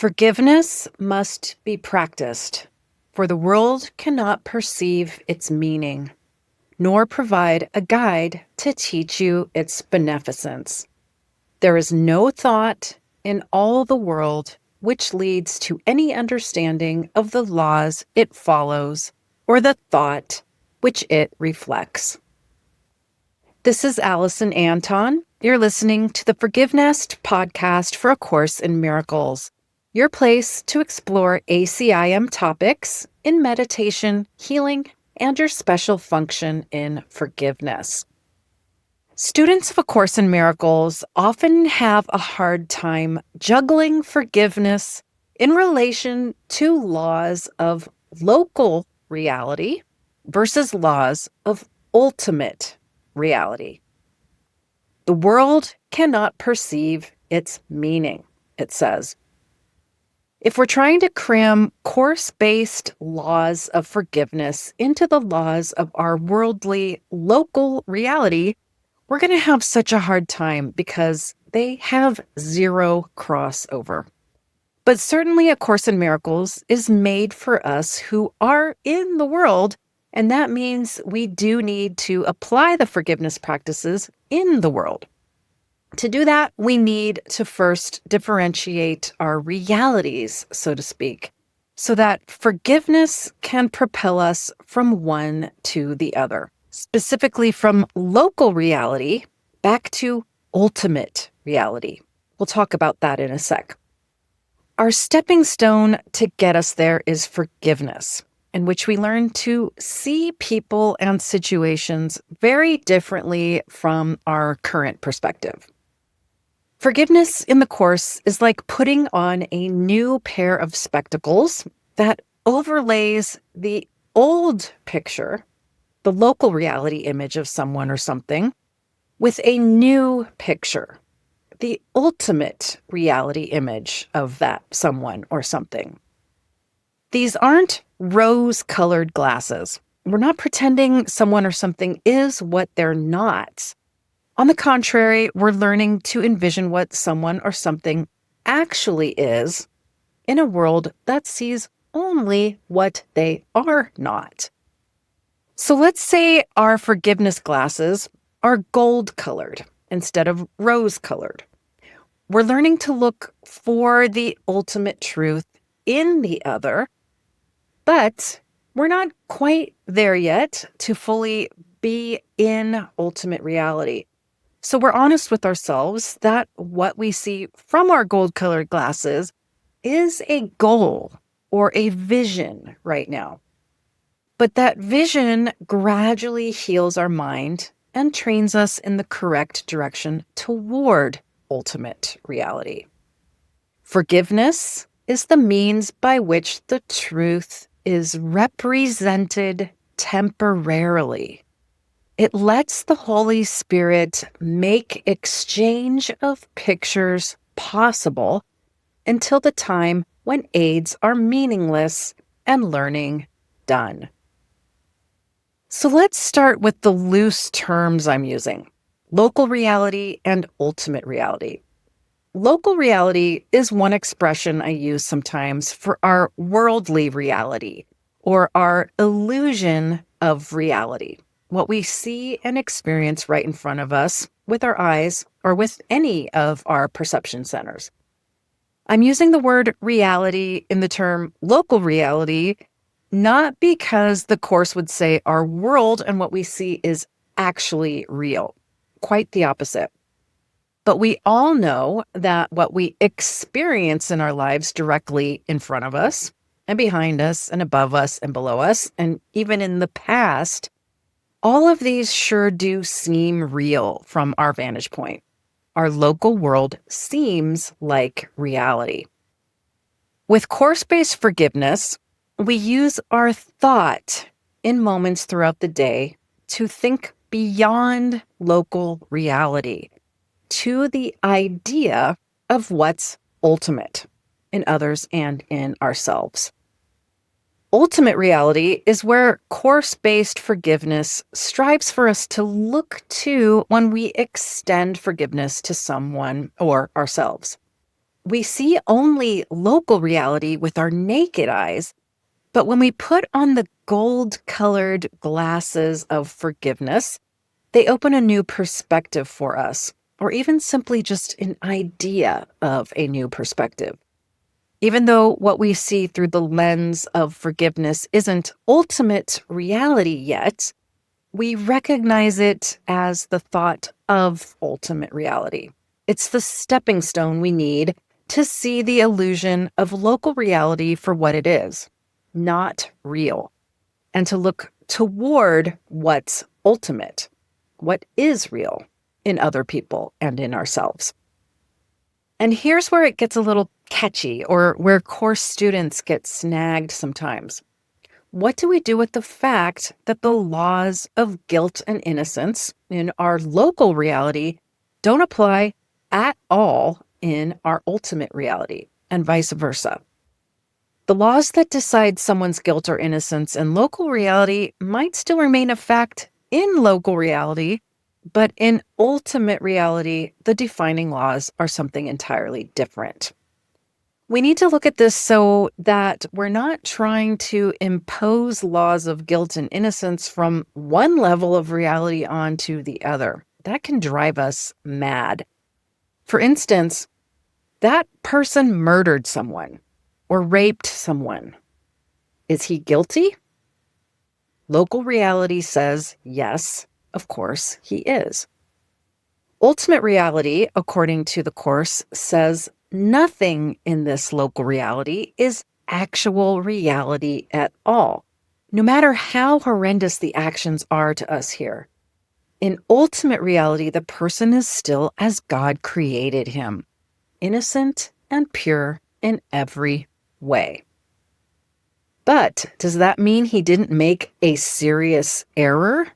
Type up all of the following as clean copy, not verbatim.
Forgiveness must be practiced, for the world cannot perceive its meaning, nor provide a guide to teach you its beneficence. There is no thought in all the world which leads to any understanding of the laws it follows or the thought which it reflects. This is Alison Anton. You're listening to the Forgiveness podcast for A Course in Miracles, your place to explore ACIM topics in meditation, healing, and your special function in forgiveness. Students of A Course in Miracles often have a hard time juggling forgiveness in relation to laws of local reality versus laws of ultimate reality. The world cannot perceive its meaning, it says. If we're trying to cram course-based laws of forgiveness into the laws of our worldly local reality, we're going to have such a hard time because they have zero crossover. But certainly A Course in Miracles is made for us who are in the world, and that means we do need to apply the forgiveness practices in the world. To do that, we need to first differentiate our realities, so to speak, so that forgiveness can propel us from one to the other, specifically from local reality back to ultimate reality. We'll talk about that in a sec. Our stepping stone to get us there is forgiveness, in which we learn to see people and situations very differently from our current perspective. Forgiveness in the Course is like putting on a new pair of spectacles that overlays the old picture, the local reality image of someone or something, with a new picture, the ultimate reality image of that someone or something. These aren't rose-colored glasses. We're not pretending someone or something is what they're not. On the contrary, we're learning to envision what someone or something actually is in a world that sees only what they are not. So let's say our forgiveness glasses are gold-colored instead of rose-colored. We're learning to look for the ultimate truth in the other, but we're not quite there yet to fully be in ultimate reality. So we're honest with ourselves that what we see from our gold-colored glasses is a goal or a vision right now. But that vision gradually heals our mind and trains us in the correct direction toward ultimate reality. Forgiveness is the means by which the truth is represented temporarily. It lets the Holy Spirit make exchange of pictures possible until the time when aids are meaningless and learning done. So let's start with the loose terms I'm using: local reality and ultimate reality. Local reality is one expression I use sometimes for our worldly reality or our illusion of reality, what we see and experience right in front of us with our eyes or with any of our perception centers. I'm using the word reality in the term local reality, not because the Course would say our world and what we see is actually real. Quite the opposite. But we all know that what we experience in our lives directly in front of us and behind us and above us and below us, and even in the past, all of these sure do seem real from our vantage point. Our local world seems like reality. With course-based forgiveness, we use our thought in moments throughout the day to think beyond local reality to the idea of what's ultimate in others and in ourselves. Ultimate reality is where course-based forgiveness strives for us to look to when we extend forgiveness to someone or ourselves. We see only local reality with our naked eyes, but when we put on the gold-colored glasses of forgiveness, they open a new perspective for us, or even simply just an idea of a new perspective. Even though what we see through the lens of forgiveness isn't ultimate reality yet, we recognize it as the thought of ultimate reality. It's the stepping stone we need to see the illusion of local reality for what it is, not real, and to look toward what's ultimate, what is real in other people and in ourselves. And here's where it gets a little catchy, or where course students get snagged sometimes. What do we do with the fact that the laws of guilt and innocence in our local reality don't apply at all in our ultimate reality, and vice versa? The laws that decide someone's guilt or innocence in local reality might still remain a fact in local reality, but in ultimate reality, the defining laws are something entirely different. We need to look at this so that we're not trying to impose laws of guilt and innocence from one level of reality onto the other. That can drive us mad. For instance, that person murdered someone or raped someone. Is he guilty? Local reality says, yes, of course he is. Ultimate reality, according to the Course, says nothing in this local reality is actual reality at all, no matter how horrendous the actions are to us here. In ultimate reality, the person is still as God created him, innocent and pure in every way. But does that mean he didn't make a serious error?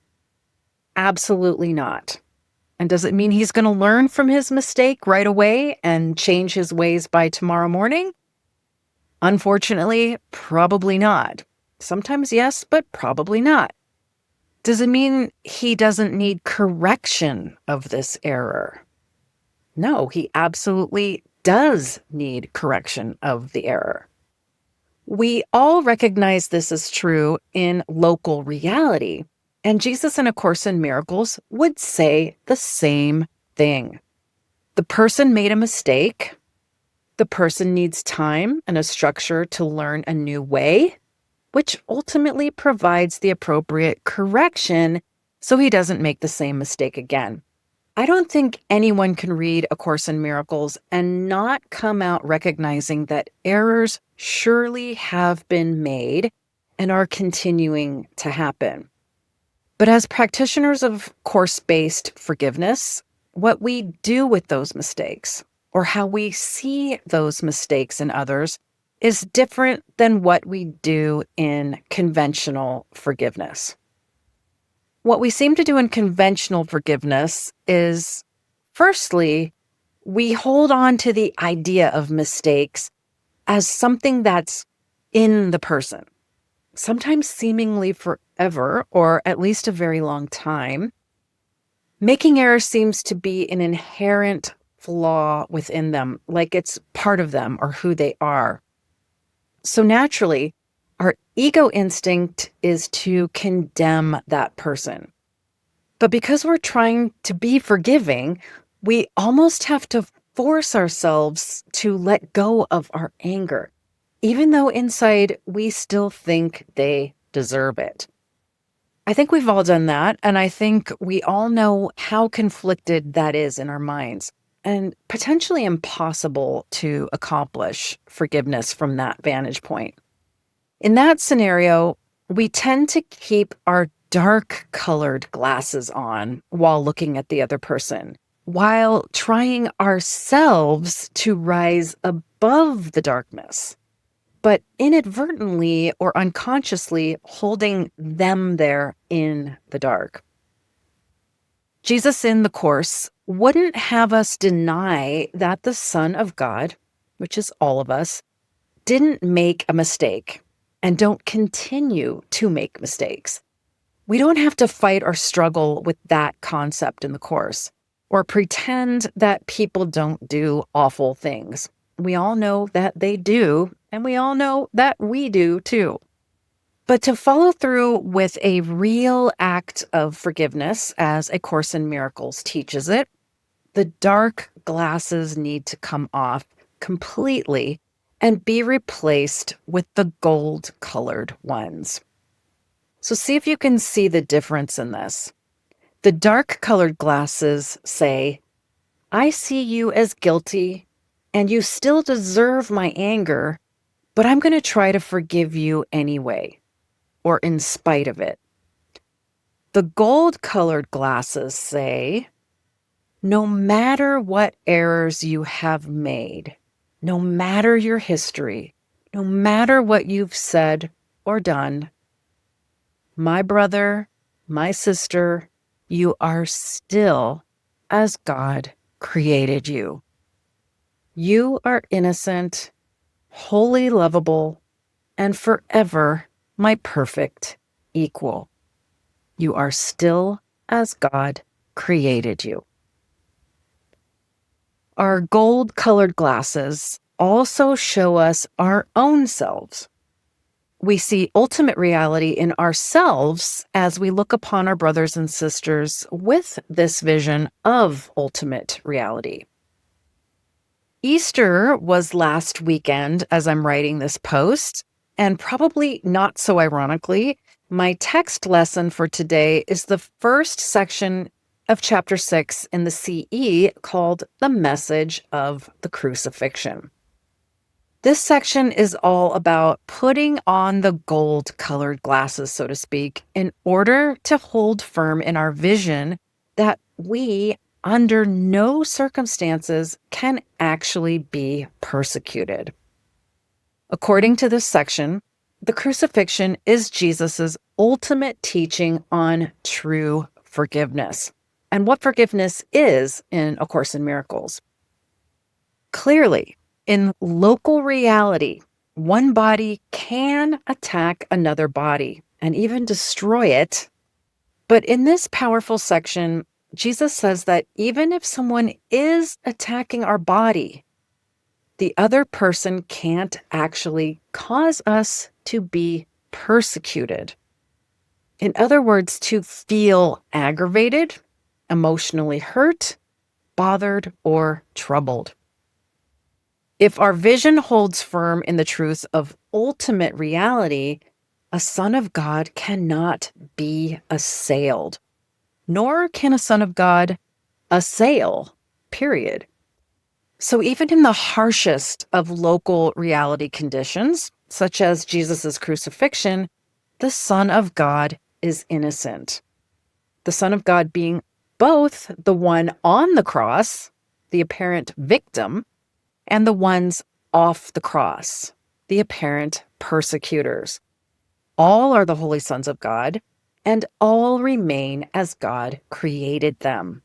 Absolutely not. And does it mean he's going to learn from his mistake right away and change his ways by tomorrow morning? Unfortunately, probably not. Sometimes yes, but probably not. Does it mean he doesn't need correction of this error? No, he absolutely does need correction of the error. We all recognize this as true in local reality. And Jesus in A Course in Miracles would say the same thing. The person made a mistake. The person needs time and a structure to learn a new way, which ultimately provides the appropriate correction so he doesn't make the same mistake again. I don't think anyone can read A Course in Miracles and not come out recognizing that errors surely have been made and are continuing to happen. But as practitioners of course-based forgiveness, what we do with those mistakes, or how we see those mistakes in others, is different than what we do in conventional forgiveness. What we seem to do in conventional forgiveness is, firstly, we hold on to the idea of mistakes as something that's in the person, sometimes seemingly forever, or at least a very long time. Making errors seems to be an inherent flaw within them, like it's part of them or who they are. So naturally, our ego instinct is to condemn that person. But because we're trying to be forgiving, we almost have to force ourselves to let go of our anger, even though inside we still think they deserve it. I think we've all done that, and I think we all know how conflicted that is in our minds, and potentially impossible to accomplish forgiveness from that vantage point. In that scenario, we tend to keep our dark-colored glasses on while looking at the other person, while trying ourselves to rise above the darkness, but inadvertently or unconsciously holding them there in the dark. Jesus in the Course wouldn't have us deny that the Son of God, which is all of us, didn't make a mistake and don't continue to make mistakes. We don't have to fight or struggle with that concept in the Course, or pretend that people don't do awful things. We all know that they do, and we all know that we do too. But to follow through with a real act of forgiveness, as A Course in Miracles teaches it, the dark glasses need to come off completely and be replaced with the gold-colored ones. So see if you can see the difference in this. The dark-colored glasses say, I see you as guilty, and you still deserve my anger, but I'm going to try to forgive you anyway, or in spite of it. The gold-colored glasses say, no matter what errors you have made, no matter your history, no matter what you've said or done, my brother, my sister, you are still as God created you. You are innocent, wholly lovable, and forever my perfect equal. You are still as God created you. Our gold-colored glasses also show us our own selves. We see ultimate reality in ourselves as we look upon our brothers and sisters with this vision of ultimate reality. Easter was last weekend as I'm writing this post, and probably not so ironically, my text lesson for today is the first section of chapter 6 in the CE called The Message of the Crucifixion. This section is all about putting on the gold-colored glasses, so to speak, in order to hold firm in our vision that we, under no circumstances, can actually be persecuted. According to this section, the crucifixion is Jesus's ultimate teaching on true forgiveness and what forgiveness is in A Course in Miracles. Clearly, in local reality, one body can attack another body and even destroy it. But in this powerful section, Jesus says that even if someone is attacking our body, the other person can't actually cause us to be persecuted. In other words, to feel aggravated, emotionally hurt, bothered, or troubled. If our vision holds firm in the truth of ultimate reality, a son of God cannot be assailed, nor can a son of God assail, period. So even in the harshest of local reality conditions, such as Jesus' crucifixion, the Son of God is innocent. The Son of God being both the one on the cross, the apparent victim, and the ones off the cross, the apparent persecutors. All are the holy sons of God, and all remain as God created them,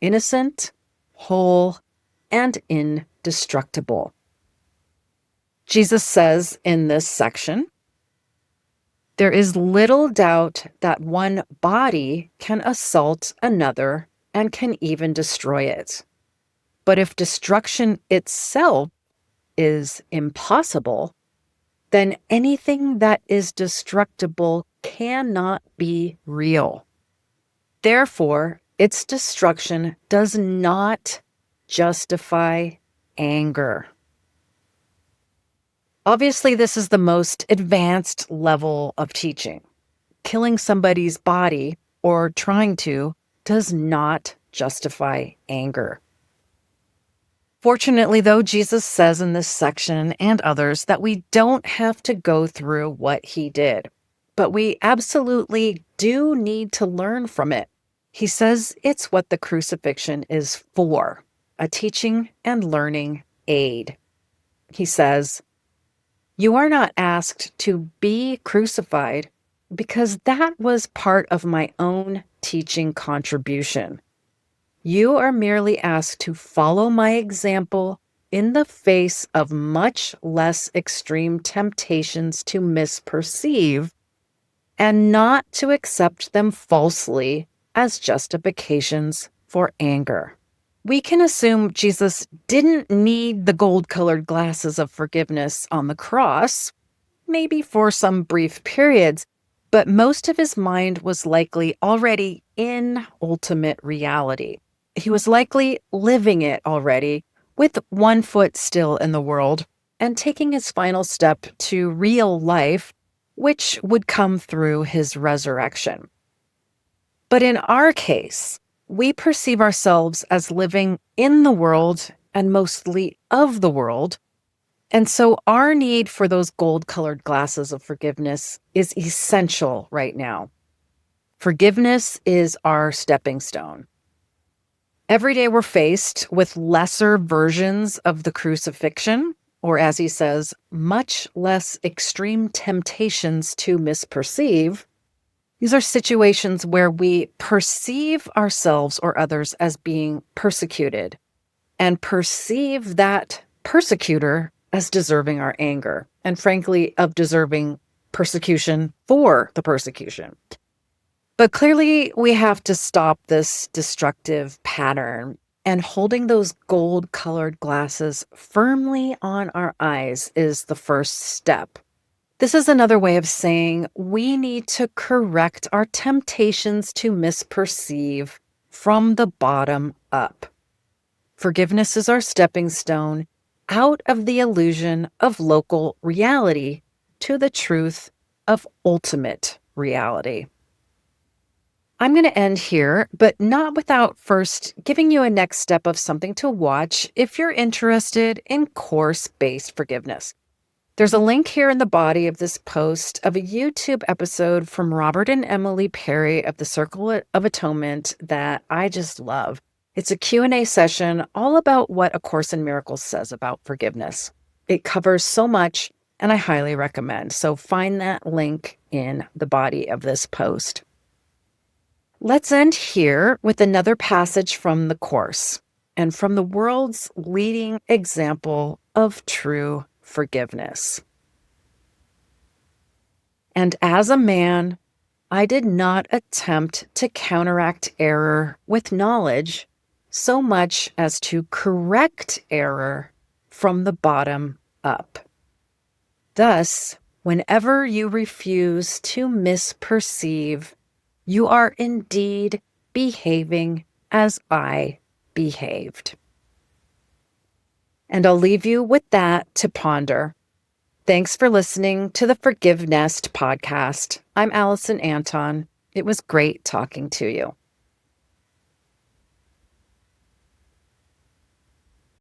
innocent, whole, and indestructible. Jesus says in this section, there is little doubt that one body can assault another and can even destroy it. But if destruction itself is impossible, then anything that is destructible cannot be real. Therefore, its destruction does not justify anger. Obviously, this is the most advanced level of teaching. Killing somebody's body, or trying to, does not justify anger. Fortunately, though, Jesus says in this section and others that we don't have to go through what he did, but we absolutely do need to learn from it. He says it's what the crucifixion is for, a teaching and learning aid. He says, you are not asked to be crucified because that was part of my own teaching contribution. You are merely asked to follow my example in the face of much less extreme temptations to misperceive and not to accept them falsely as justifications for anger. We can assume Jesus didn't need the gold-colored glasses of forgiveness on the cross, maybe for some brief periods, but most of his mind was likely already in ultimate reality. He was likely living it already, with one foot still in the world, and taking his final step to real life, which would come through his resurrection. But in our case, we perceive ourselves as living in the world and mostly of the world. And so our need for those gold-colored glasses of forgiveness is essential right now. Forgiveness is our stepping stone. Every day we're faced with lesser versions of the crucifixion, or as he says, much less extreme temptations to misperceive. These are situations where we perceive ourselves or others as being persecuted and perceive that persecutor as deserving our anger and, frankly, of deserving persecution for the persecution. But clearly, we have to stop this destructive pattern, and holding those gold-colored glasses firmly on our eyes is the first step. This is another way of saying we need to correct our temptations to misperceive from the bottom up. Forgiveness is our stepping stone out of the illusion of local reality to the truth of ultimate reality. I'm going to end here, but not without first giving you a next step of something to watch if you're interested in course-based forgiveness. There's a link here in the body of this post of a YouTube episode from Robert and Emily Perry of the Circle of Atonement that I just love. It's a Q&A session all about what A Course in Miracles says about forgiveness. It covers so much, and I highly recommend. So find that link in the body of this post. Let's end here with another passage from the Course and from the world's leading example of true forgiveness. And as a man, I did not attempt to counteract error with knowledge so much as to correct error from the bottom up. Thus, whenever you refuse to misperceive, you are indeed behaving as I behaved. And I'll leave you with that to ponder. Thanks for listening to the Forgive Nest podcast. I'm Alison Anton. It was great talking to you.